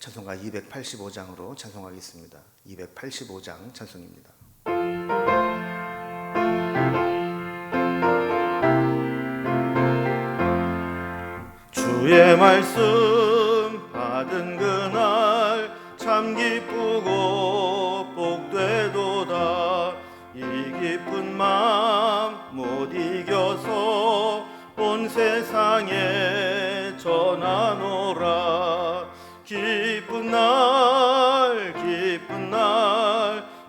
찬송가 285장으로 찬송하겠습니다. 285장 찬송입니다. 주의 말씀 받은 그날 참 기쁘고 복되도다. 이 기쁜 마음 못 이겨서 온 세상에 전하노라. 기쁜 날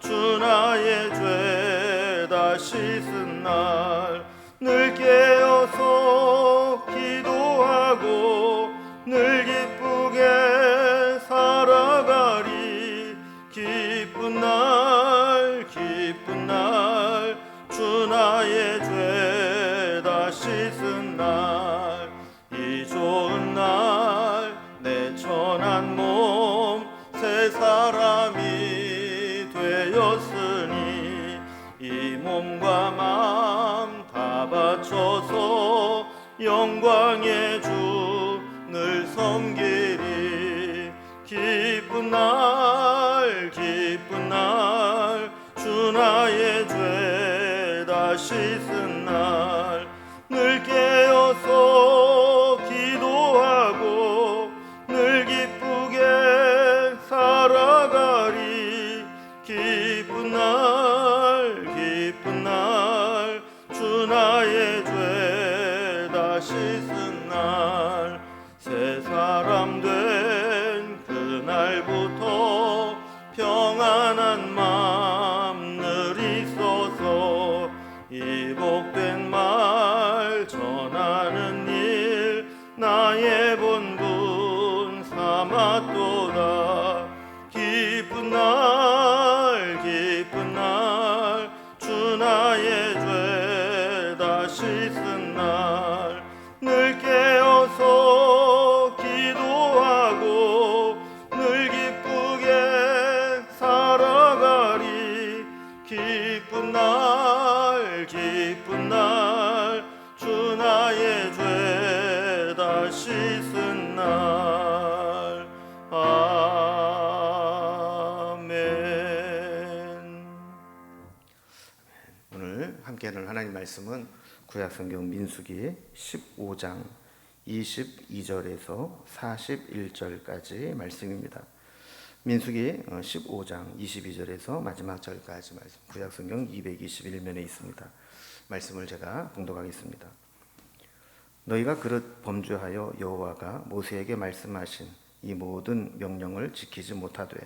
주 나의 죄 다 씻은 날 늘 깨어서 기도하고 늘 기쁘게 살아가리. 기쁜 날 주 나의 죄 다 씻은 날 이 좋은 날 내 천한 몸 새 사람이 되었으니 이 몸과 마음 다 바쳐서 영광의 주 늘 섬기리. 기쁜 날 주 나의 죄 다 씻은 날 늘 깨어서 기도하고 늘 기쁘게 살아가리. 기쁜 날 주 나의 죄 다 씻은 날 새 사람 된 그날부터 평안한 마음 늘 있어서 이 복된 말 전하는 일 나의 본분 삼았도다. 기쁜 날 주 나의 죄 다 씻은 날 늘 깨어서 기도하고 늘 기쁘게 살아가리. 기쁜 날 주 나의 죄 다 씻은 날. 아멘. 오늘 함께 하는 하나님 말씀은 구약성경 민수기 15장 22절에서 41절까지 말씀입니다. 민수기 15장 22절에서 마지막 절까지 말씀, 구약성경 221면에 있습니다. 말씀을 제가 봉독하겠습니다. 너희가 그릇 범죄하여 여호와가 모세에게 말씀하신 이 모든 명령을 지키지 못하되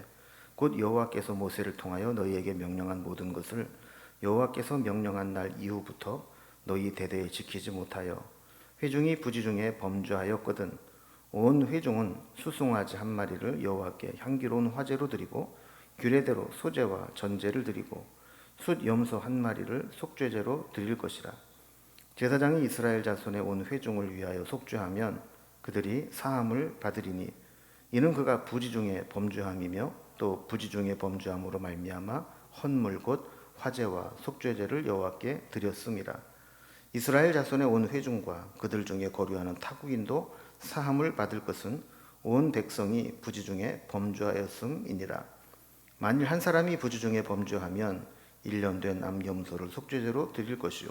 곧 여호와께서 모세를 통하여 너희에게 명령한 모든 것을 여호와께서 명령한 날 이후부터 너희 대대에 지키지 못하여 회중이 부지중에 범죄하였거든 온 회중은 수송아지 한 마리를 여호와께 향기로운 화제로 드리고 규례대로 소제와 전제를 드리고 숫 염소 한 마리를 속죄제로 드릴 것이라. 제사장이 이스라엘 자손의 온 회중을 위하여 속죄하면 그들이 사함을 받으리니 이는 그가 부지중에 범죄함이며 또 부지중에 범죄함으로 말미암아 헌물 곧 화제와 속죄제를 여호와께 드렸음이라. 이스라엘 자손의 온 회중과 그들 중에 거류하는 타국인도 사함을 받을 것은 온 백성이 부지중에 범죄하였음이니라. 만일 한 사람이 부지중에 범죄하면 1년 된 암염소를 속죄제로 드릴 것이요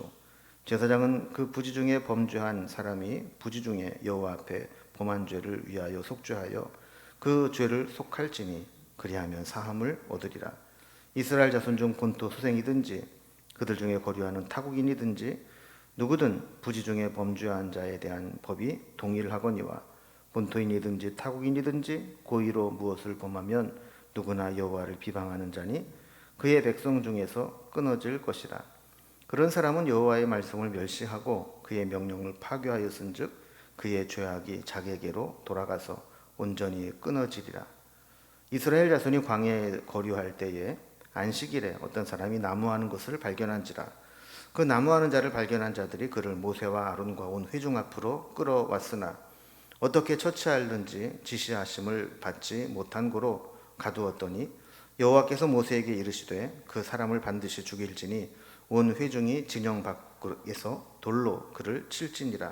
제사장은 그 부지중에 범죄한 사람이 부지중에 여호와 앞에 범한 죄를 위하여 속죄하여 그 죄를 속할지니 그리하면 사함을 얻으리라. 이스라엘 자손 중 본토 소생이든지 그들 중에 거류하는 타국인이든지 누구든 부지중에 범죄한 자에 대한 법이 동일하거니와 본토인이든지 타국인이든지 고의로 무엇을 범하면 누구나 여호와를 비방하는 자니 그의 백성 중에서 끊어질 것이라. 그런 사람은 여호와의 말씀을 멸시하고 그의 명령을 파괴하였은즉 그의 죄악이 자기에게로 돌아가서 온전히 끊어지리라. 이스라엘 자손이 광야에 거류할 때에 안식일에 어떤 사람이 나무하는 것을 발견한지라. 그 나무하는 자를 발견한 자들이 그를 모세와 아론과 온 회중 앞으로 끌어왔으나 어떻게 처치하는지 지시하심을 받지 못한 고로 가두었더니 여호와께서 모세에게 이르시되 그 사람을 반드시 죽일지니 온 회중이 진영 밖에서 돌로 그를 칠지니라.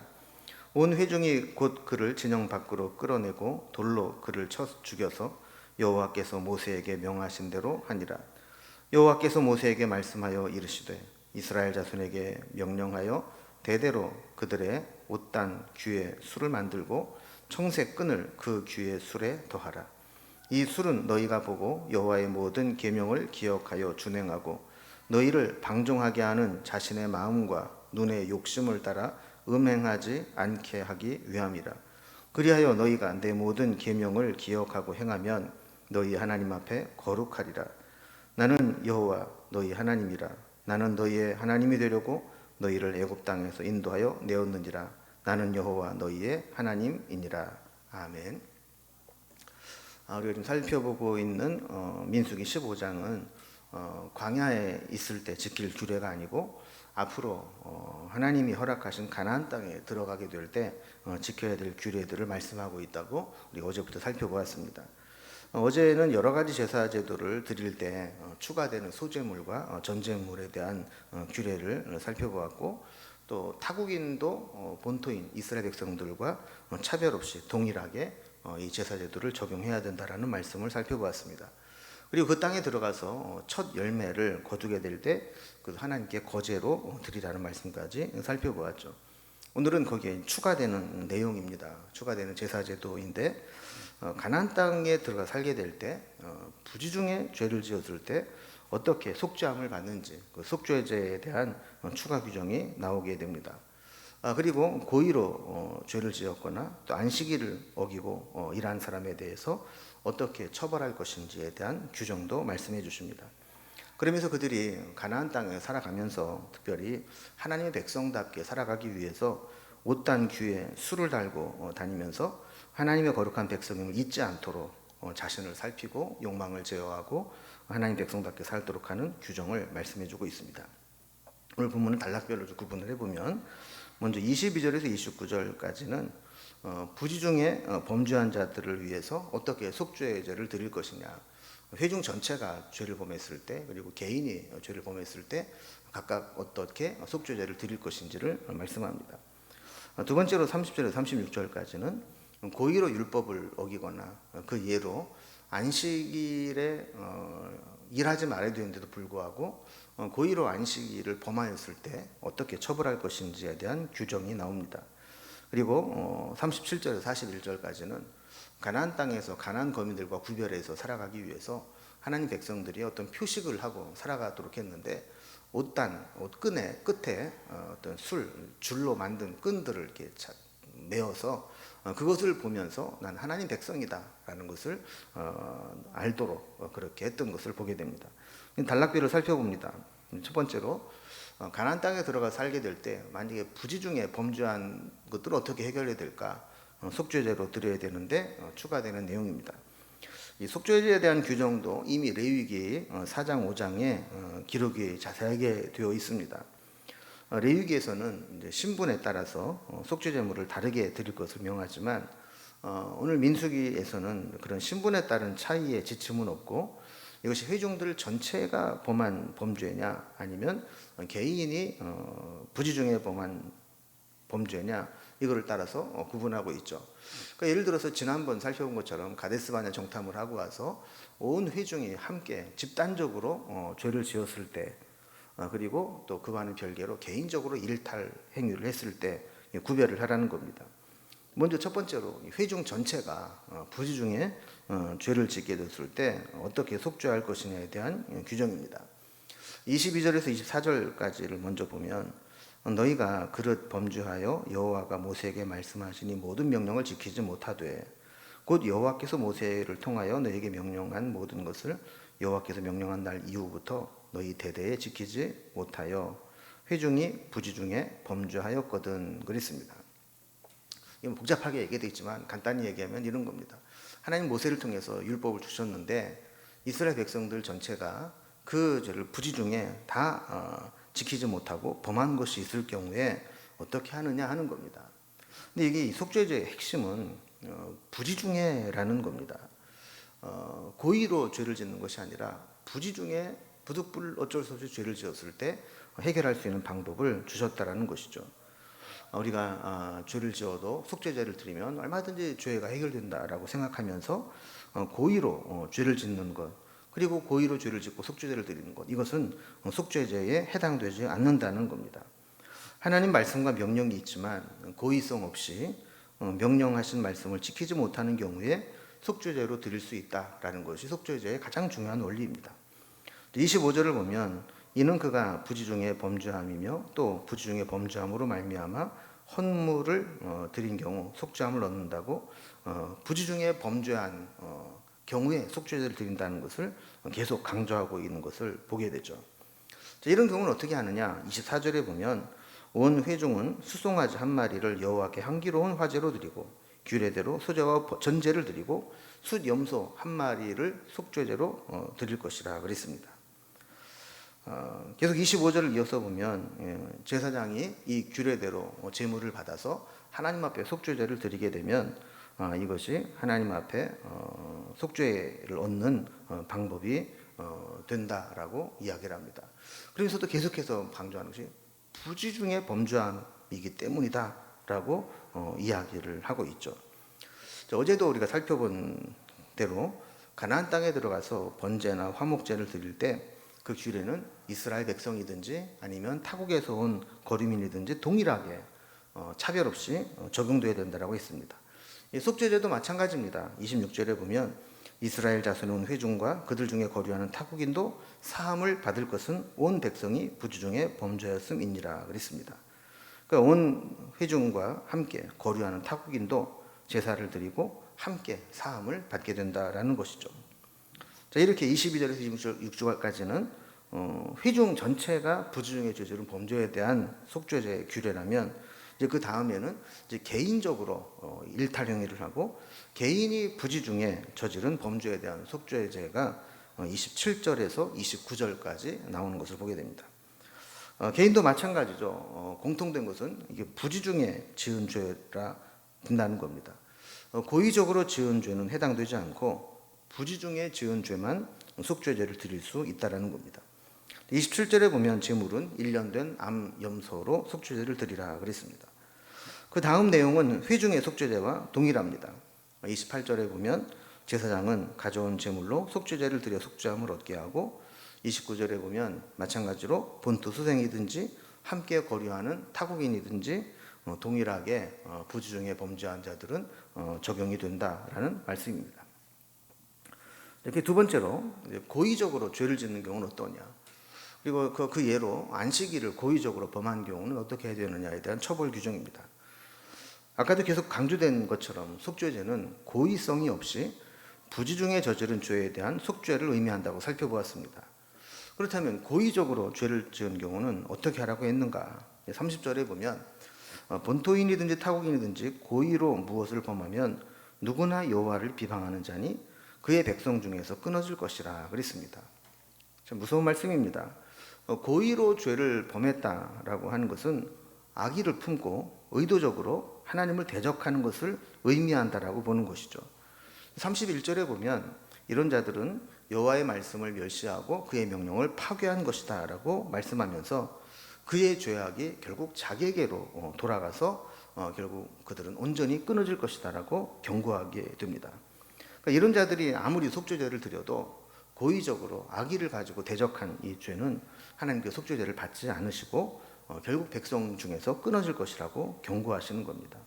온 회중이 곧 그를 진영 밖으로 끌어내고 돌로 그를 쳐 죽여서 여호와께서 모세에게 명하신 대로 하니라. 여호와께서 모세에게 말씀하여 이르시되 이스라엘 자손에게 명령하여 대대로 그들의 옷단 귀에 술을 만들고 청색 끈을 그 귀의 술에 더하라. 이 술은 너희가 보고 여호와의 모든 계명을 기억하여 준행하고 너희를 방종하게 하는 자신의 마음과 눈의 욕심을 따라 음행하지 않게 하기 위함이라. 그리하여 너희가 내 모든 계명을 기억하고 행하면 너희 하나님 앞에 거룩하리라. 나는 여호와 너희 하나님이라. 나는 너희의 하나님이 되려고 너희를 애굽 땅에서 인도하여 내었느니라. 나는 여호와 너희의 하나님이니라. 아멘. 우리가 지금 살펴보고 있는 민수기 15장은 광야에 있을 때 지킬 규례가 아니고 앞으로 하나님이 허락하신 가나안 땅에 들어가게 될 때 지켜야 될 규례들을 말씀하고 있다고 우리가 어제부터 살펴보았습니다. 어제는 여러 가지 제사 제도를 드릴 때 추가되는 소제물과 전제물에 대한 규례를 살펴보았고, 또 타국인도 본토인 이스라엘 백성들과 차별 없이 동일하게 이 제사 제도를 적용해야 된다라는 말씀을 살펴보았습니다. 그리고 그 땅에 들어가서 첫 열매를 거두게 될 때 그 하나님께 거제로 드리라는 말씀까지 살펴보았죠. 오늘은 거기에 추가되는 내용입니다. 추가되는 제사 제도인데, 가나안 땅에 들어가 살게 될 때 부지 중에 죄를 지었을 때 어떻게 속죄함을 받는지, 그 속죄제에 대한 추가 규정이 나오게 됩니다. 그리고 고의로 죄를 지었거나 또 안식일을 어기고 일한 사람에 대해서 어떻게 처벌할 것인지에 대한 규정도 말씀해 주십니다. 그러면서 그들이 가나안 땅에 살아가면서 특별히 하나님의 백성답게 살아가기 위해서 옷단 귀에 술을 달고 다니면서 하나님의 거룩한 백성임을 잊지 않도록 자신을 살피고 욕망을 제어하고 하나님 백성답게 살도록 하는 규정을 말씀해 주고 있습니다. 오늘 본문은 단락별로 구분을 해보면, 먼저 22절에서 29절까지는 부지 중에 범죄한 자들을 위해서 어떻게 속죄제를 드릴 것이냐, 회중 전체가 죄를 범했을 때 그리고 개인이 죄를 범했을 때 각각 어떻게 속죄제를 드릴 것인지를 말씀합니다. 두 번째로 30절에서 36절까지는 고의로 율법을 어기거나 그 예로 안식일에 일하지 말아야 되는데도 불구하고 고의로 안식일을 범하였을 때 어떻게 처벌할 것인지에 대한 규정이 나옵니다. 그리고 37절에서 41절까지는 가나안 땅에서 가나안 거민들과 구별해서 살아가기 위해서 하나님 백성들이 어떤 표식을 하고 살아가도록 했는데, 옷단, 옷끈의 끝에 어떤 줄로 만든 끈들을 이렇게 메어서 그것을 보면서 난 하나님 백성이다라는 것을 알도록 그렇게 했던 것을 보게 됩니다. 단락별을 살펴봅니다. 첫 번째로 가나안 땅에 들어가 살게 될 때 만약에 부지 중에 범죄한 것들을 어떻게 해결해야 될까, 속죄제로 드려야 되는데 추가되는 내용입니다. 이 속죄제에 대한 규정도 이미 레위기 4장 5장에 기록이 자세하게 되어 있습니다. 레위기에서는 이제 신분에 따라서 속죄제물을 다르게 드릴 것을 명하지만, 오늘 민수기에서는 그런 신분에 따른 차이의 지침은 없고, 이것이 회중들 전체가 범한 범죄냐 아니면 개인이 부지 중에 범한 범죄냐, 이거를 따라서 구분하고 있죠. 그러니까 예를 들어서 지난번 살펴본 것처럼 가데스바네 정탐을 하고 와서 온 회중이 함께 집단적으로 죄를 지었을 때, 그리고 또 그와는 별개로 개인적으로 일탈 행위를 했을 때 구별을 하라는 겁니다. 먼저 첫 번째로 회중 전체가 부지 중에 죄를 짓게 됐을 때 어떻게 속죄할 것이냐에 대한 규정입니다. 22절에서 24절까지를 먼저 보면, 너희가 그릇 범죄하여 여호와가 모세에게 말씀하신 이 모든 명령을 지키지 못하되 곧 여호와께서 모세를 통하여 너희에게 명령한 모든 것을 여호와께서 명령한 날 이후부터 너희 대대에 지키지 못하여 회중이 부지 중에 범죄하였거든 그랬습니다. 이건 복잡하게 얘기되어 있지만 간단히 얘기하면 이런 겁니다. 하나님 모세를 통해서 율법을 주셨는데 이스라엘 백성들 전체가 그 죄를 부지 중에 다 지키지 못하고 범한 것이 있을 경우에 어떻게 하느냐 하는 겁니다. 근데 이게 속죄제의 핵심은 부지 중에라는 겁니다. 고의로 죄를 짓는 것이 아니라 부지 중에 부득불 어쩔 수 없이 죄를 지었을 때 해결할 수 있는 방법을 주셨다라는 것이죠. 우리가 죄를 지어도 속죄제를 드리면 얼마든지 죄가 해결된다라고 생각하면서 고의로 죄를 짓는 것, 그리고 고의로 죄를 짓고 속죄제를 드리는 것, 이것은 속죄제에 해당되지 않는다는 겁니다. 하나님 말씀과 명령이 있지만 고의성 없이 명령하신 말씀을 지키지 못하는 경우에 속죄제로 드릴 수 있다라는 것이 속죄제의 가장 중요한 원리입니다. 25절을 보면 이는 그가 부지 중에 범죄함이며 또 부지 중에 범죄함으로 말미암아 헌물을 드린 경우 속죄함을 얻는다고 부지 중에 범죄한 경우에 속죄제를 드린다는 것을 계속 강조하고 있는 것을 보게 되죠. 자, 이런 경우는 어떻게 하느냐? 24절에 보면 온 회중은 수송아지 한 마리를 여호와께 향기로운 화제로 드리고 규례대로 소제와 전제를 드리고 숫 염소 한 마리를 속죄제로 드릴 것이라 그랬습니다. 계속 25절을 이어서 보면 제사장이 이 규례대로 제물을 받아서 하나님 앞에 속죄제를 드리게 되면 이것이 하나님 앞에 속죄를 얻는 방법이 된다라고 이야기를 합니다. 그러면서도 계속해서 강조하는 것이 부지 중에 범죄함이기 때문이다라고 이야기를 하고 있죠. 어제도 우리가 살펴본 대로 가나안 땅에 들어가서 번제나 화목제를 드릴 때 그 규례는 이스라엘 백성이든지 아니면 타국에서 온 거류민이든지 동일하게 차별 없이 적용돼야 된다라고 했습니다. 속죄제도 마찬가지입니다. 26절에 보면 이스라엘 자손의 온 회중과 그들 중에 거류하는 타국인도 사함을 받을 것은 온 백성이 부지 중에 범죄하였음이니라 그랬습니다. 그러니까 온 회중과 함께 거류하는 타국인도 제사를 드리고 함께 사함을 받게 된다라는 것이죠. 자, 이렇게 22절에서 26절까지는 회중 전체가 부지 중에 저지른 범죄에 대한 속죄제 규례라면 이제 그 다음에는 이제 개인적으로 일탈 행위를 하고 개인이 부지 중에 저지른 범죄에 대한 속죄제가 27절에서 29절까지 나오는 것을 보게 됩니다. 개인도 마찬가지죠. 공통된 것은 이게 부지 중에 지은 죄라 된다는 겁니다. 고의적으로 지은 죄는 해당되지 않고 부지 중에 지은 죄만 속죄제를 드릴 수 있다라는 겁니다. 27절에 보면 제물은 1년 된 암 염소로 속죄제를 드리라 그랬습니다. 그 다음 내용은 회중의 속죄제와 동일합니다. 28절에 보면 제사장은 가져온 제물로 속죄제를 드려 속죄함을 얻게 하고 29절에 보면 마찬가지로 본토 수생이든지 함께 거류하는 타국인이든지 동일하게 부지 중에 범죄한 자들은 적용이 된다라는 말씀입니다. 이렇게 두 번째로 고의적으로 죄를 짓는 경우는 어떠냐? 그리고 그 예로 안식일을 고의적으로 범한 경우는 어떻게 해야 되느냐에 대한 처벌 규정입니다. 아까도 계속 강조된 것처럼 속죄제는 고의성이 없이 부지 중에 저지른 죄에 대한 속죄를 의미한다고 살펴보았습니다. 그렇다면 고의적으로 죄를 지은 경우는 어떻게 하라고 했는가? 30절에 보면 본토인이든지 타국인이든지 고의로 무엇을 범하면 누구나 여호와를 비방하는 자니 그의 백성 중에서 끊어질 것이라 그랬습니다. 참 무서운 말씀입니다. 고의로 죄를 범했다라고 하는 것은 악의를 품고 의도적으로 하나님을 대적하는 것을 의미한다라고 보는 것이죠. 31절에 보면 이런 자들은 여호와의 말씀을 멸시하고 그의 명령을 파괴한 것이다라고 말씀하면서 그의 죄악이 결국 자기에게로 돌아가서 결국 그들은 온전히 끊어질 것이다라고 경고하게 됩니다. 그러니까 이런 자들이 아무리 속죄제를 드려도 고의적으로 악의를 가지고 대적한 이 죄는 하나님께 속죄제를 받지 않으시고 결국 백성 중에서 끊어질 것이라고 경고하시는 겁니다.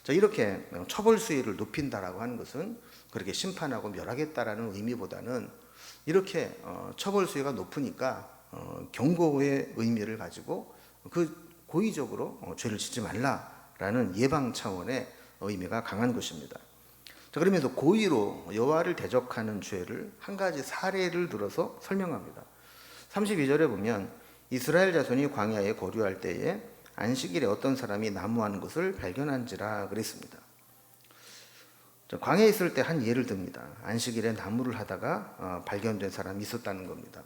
자, 이렇게 처벌 수위를 높인다라고 하는 것은 그렇게 심판하고 멸하겠다라는 의미보다는 이렇게 처벌 수위가 높으니까 경고의 의미를 가지고 그 고의적으로 죄를 짓지 말라라는 예방 차원의 의미가 강한 것입니다. 자, 그러면서 고의로 여호와를 대적하는 죄를 한 가지 사례를 들어서 설명합니다. 32절에 보면 이스라엘 자손이 광야에 거류할 때에 안식일에 어떤 사람이 나무하는 것을 발견한지라 그랬습니다. 자, 광야에 있을 때 한 예를 듭니다. 안식일에 나무를 하다가 발견된 사람이 있었다는 겁니다.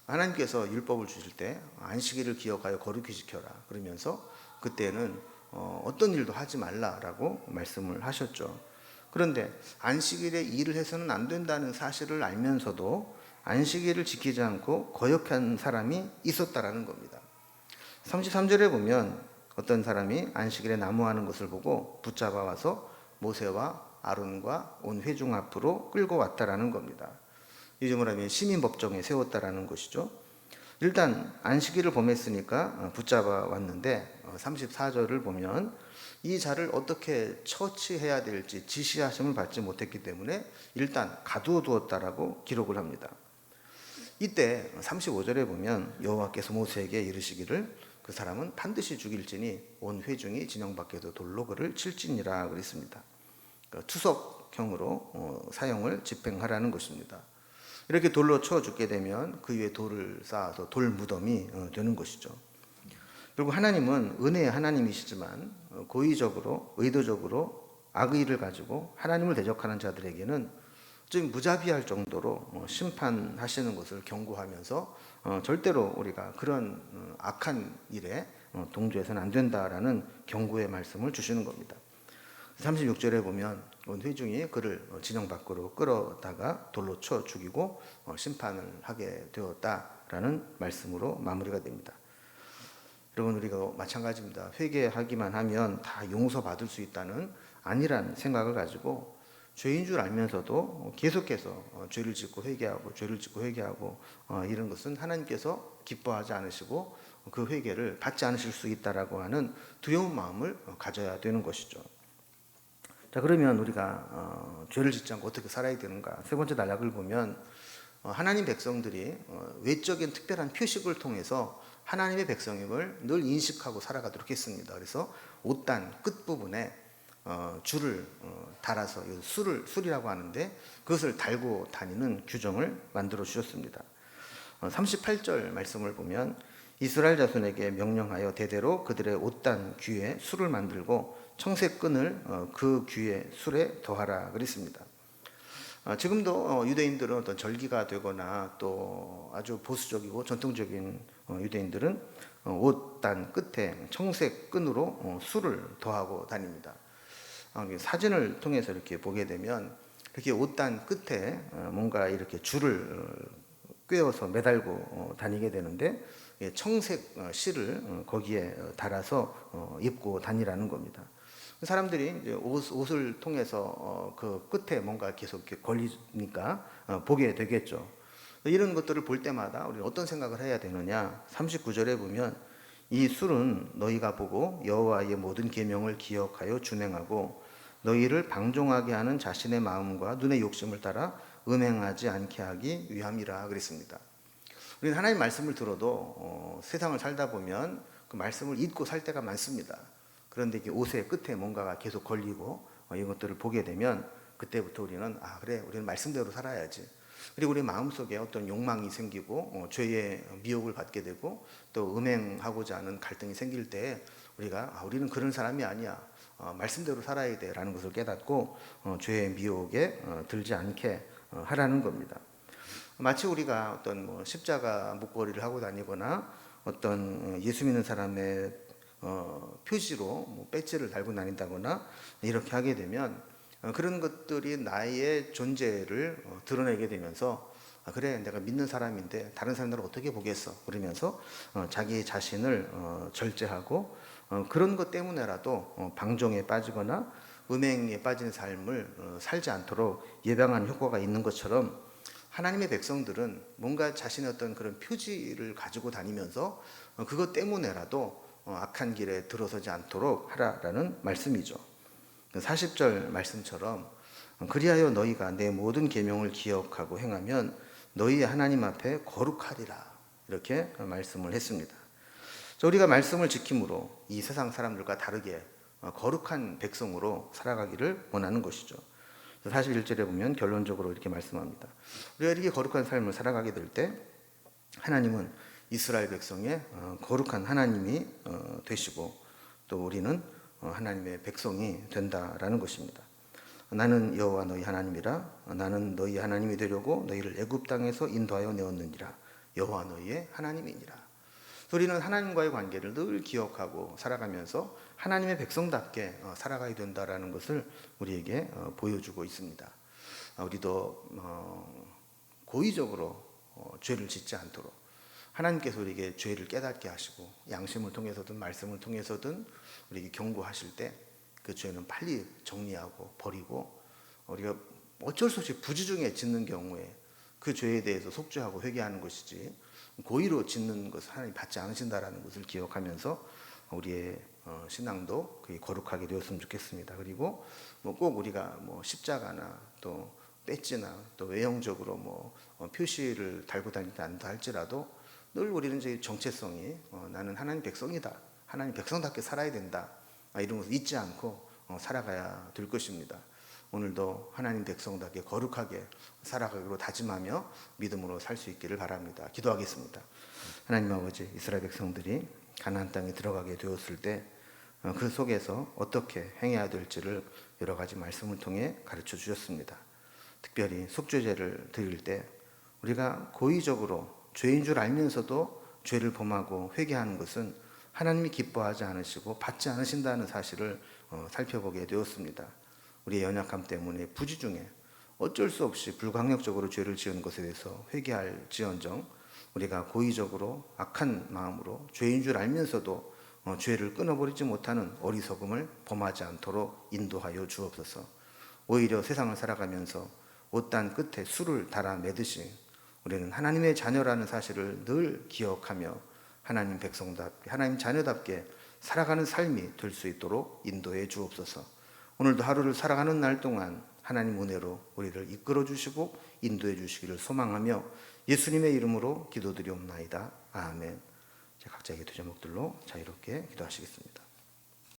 하나님께서 율법을 주실 때 안식일을 기억하여 거룩히 지켜라 그러면서 그때는 어떤 일도 하지 말라라고 말씀을 하셨죠. 그런데 안식일에 일을 해서는 안 된다는 사실을 알면서도 안식일을 지키지 않고 거역한 사람이 있었다라는 겁니다. 33절에 보면 어떤 사람이 안식일에 나무하는 것을 보고 붙잡아 와서 모세와 아론과 온 회중 앞으로 끌고 왔다라는 겁니다. 요즘으로 하면 시민법정에 세웠다라는 것이죠. 일단 안식일을 범했으니까 붙잡아 왔는데 34절을 보면 이 자를 어떻게 처치해야 될지 지시하심을 받지 못했기 때문에 일단 가두어 두었다라고 기록을 합니다. 이때 35절에 보면 여호와께서 모세에게 이르시기를 그 사람은 반드시 죽일지니 온 회중이 진영 밖에도 돌로 그를 칠지니라 그랬습니다. 투석형으로 사형을 집행하라는 것입니다. 이렇게 돌로 쳐 죽게 되면 그 위에 돌을 쌓아서 돌 무덤이 되는 것이죠. 그리고 하나님은 은혜의 하나님이시지만 고의적으로 의도적으로 악의를 가지고 하나님을 대적하는 자들에게는 좀 무자비할 정도로 심판하시는 것을 경고하면서 절대로 우리가 그런 악한 일에 동조해서는 안 된다라는 경고의 말씀을 주시는 겁니다. 36절에 보면 온 회중이 그를 진영 밖으로 끌어다가 돌로 쳐 죽이고 심판을 하게 되었다라는 말씀으로 마무리가 됩니다. 여러분, 우리가 마찬가지입니다. 회개하기만 하면 다 용서받을 수 있다는 아니란 생각을 가지고 죄인 줄 알면서도 계속해서 죄를 짓고 회개하고 죄를 짓고 회개하고 이런 것은 하나님께서 기뻐하지 않으시고 그 회개를 받지 않으실 수 있다라고 하는 두려운 마음을 가져야 되는 것이죠. 자, 그러면 우리가 죄를 짓지 않고 어떻게 살아야 되는가? 세 번째 단락을 보면 하나님 백성들이 외적인 특별한 표식을 통해서 하나님의 백성임을 늘 인식하고 살아가도록 했습니다. 그래서 옷단 끝부분에 줄을 달아서 술이라고 하는데 그것을 달고 다니는 규정을 만들어 주셨습니다. 38절 말씀을 보면 이스라엘 자손에게 명령하여 대대로 그들의 옷단 귀에 술을 만들고 청색 끈을 그 귀에 술에 더하라 그랬습니다. 지금도 유대인들은 어떤 절기가 되거나 또 아주 보수적이고 전통적인 유대인들은 옷단 끝에 청색 끈으로 술을 더하고 다닙니다. 사진을 통해서 이렇게 보게 되면 이렇게 옷단 끝에 뭔가 이렇게 줄을 꿰어서 매달고 다니게 되는데 청색 실을 거기에 달아서 입고 다니라는 겁니다. 사람들이 이제 옷을 통해서 그 끝에 뭔가 계속 이렇게 걸리니까 보게 되겠죠. 이런 것들을 볼 때마다 우리는 어떤 생각을 해야 되느냐? 39절에 보면 이 술은 너희가 보고 여호와의 모든 계명을 기억하여 준행하고 너희를 방종하게 하는 자신의 마음과 눈의 욕심을 따라 음행하지 않게 하기 위함이라 그랬습니다. 우리는 하나님 말씀을 들어도 세상을 살다 보면 그 말씀을 잊고 살 때가 많습니다. 그런데 이게 옷의 끝에 뭔가가 계속 걸리고 이것들을 보게 되면 그때부터 우리는 그래, 우리는 말씀대로 살아야지. 그리고 우리 마음속에 어떤 욕망이 생기고 죄의 미혹을 받게 되고 또 음행하고자 하는 갈등이 생길 때 우리는 그런 사람이 아니야. 말씀대로 살아야 돼 라는 것을 깨닫고 죄의 미혹에 들지 않게 하라는 겁니다. 마치 우리가 어떤 십자가 목걸이를 하고 다니거나 어떤 예수 믿는 사람의 표시로 배지를 달고 다닌다거나 이렇게 하게 되면 그런 것들이 나의 존재를 드러내게 되면서 그래, 내가 믿는 사람인데 다른 사람들은 어떻게 보겠어 그러면서 자기 자신을 절제하고 그런 것 때문에라도 방종에 빠지거나 음행에 빠진 삶을 살지 않도록 예방하는 효과가 있는 것처럼 하나님의 백성들은 뭔가 자신의 어떤 그런 표지를 가지고 다니면서 그것 때문에라도 악한 길에 들어서지 않도록 하라라는 말씀이죠. 40절 말씀처럼 그리하여 너희가 내 모든 계명을 기억하고 행하면 너희의 하나님 앞에 거룩하리라 이렇게 말씀을 했습니다. 우리가 말씀을 지킴으로 이 세상 사람들과 다르게 거룩한 백성으로 살아가기를 원하는 것이죠. 41절에 보면 결론적으로 이렇게 말씀합니다. 우리가 이렇게 거룩한 삶을 살아가게 될 때 하나님은 이스라엘 백성의 거룩한 하나님이 되시고 또 우리는 하나님의 백성이 된다라는 것입니다. 나는 여호와 너희 하나님이라. 나는 너희 하나님이 되려고 너희를 애굽 땅에서 인도하여 내었느니라. 여호와 너희의 하나님이니라. 우리는 하나님과의 관계를 늘 기억하고 살아가면서 하나님의 백성답게 살아가야 된다라는 것을 우리에게 보여주고 있습니다. 우리도 고의적으로 죄를 짓지 않도록 하나님께서 우리에게 죄를 깨닫게 하시고 양심을 통해서든 말씀을 통해서든 우리에게 경고하실 때 그 죄는 빨리 정리하고 버리고, 우리가 어쩔 수 없이 부지중에 짓는 경우에 그 죄에 대해서 속죄하고 회개하는 것이지 고의로 짓는 것을 하나님 받지 않으신다라는 것을 기억하면서 우리의 신앙도 그게 거룩하게 되었으면 좋겠습니다. 그리고 꼭 우리가 십자가나 또 배지나 또 외형적으로 표시를 달고 다니다 않다 할지라도 늘 우리는 이제 정체성이 나는 하나님 백성이다, 하나님 백성답게 살아야 된다, 이런 것을 잊지 않고 살아가야 될 것입니다. 오늘도 하나님 백성답게 거룩하게 살아가기로 다짐하며 믿음으로 살 수 있기를 바랍니다. 기도하겠습니다. 하나님 아버지, 이스라엘 백성들이 가나안 땅에 들어가게 되었을 때 그 속에서 어떻게 행해야 될지를 여러 가지 말씀을 통해 가르쳐 주셨습니다. 특별히 속죄제를 드릴 때 우리가 고의적으로 죄인 줄 알면서도 죄를 범하고 회개하는 것은 하나님이 기뻐하지 않으시고 받지 않으신다는 사실을 살펴보게 되었습니다. 우리의 연약함 때문에 부지중에 어쩔 수 없이 불강력적으로 죄를 지은 것에 대해서 회개할지언정 우리가 고의적으로 악한 마음으로 죄인 줄 알면서도 죄를 끊어버리지 못하는 어리석음을 범하지 않도록 인도하여 주옵소서. 오히려 세상을 살아가면서 옷단 끝에 술을 달아 매듯이 우리는 하나님의 자녀라는 사실을 늘 기억하며 하나님 백성답게, 하나님 자녀답게 살아가는 삶이 될 수 있도록 인도해 주옵소서. 오늘도 하루를 살아가는 날 동안 하나님 은혜로 우리를 이끌어 주시고 인도해 주시기를 소망하며 예수님의 이름으로 기도드리옵나이다. 아멘. 각자의 기도 제목들로 자유롭게 기도하시겠습니다.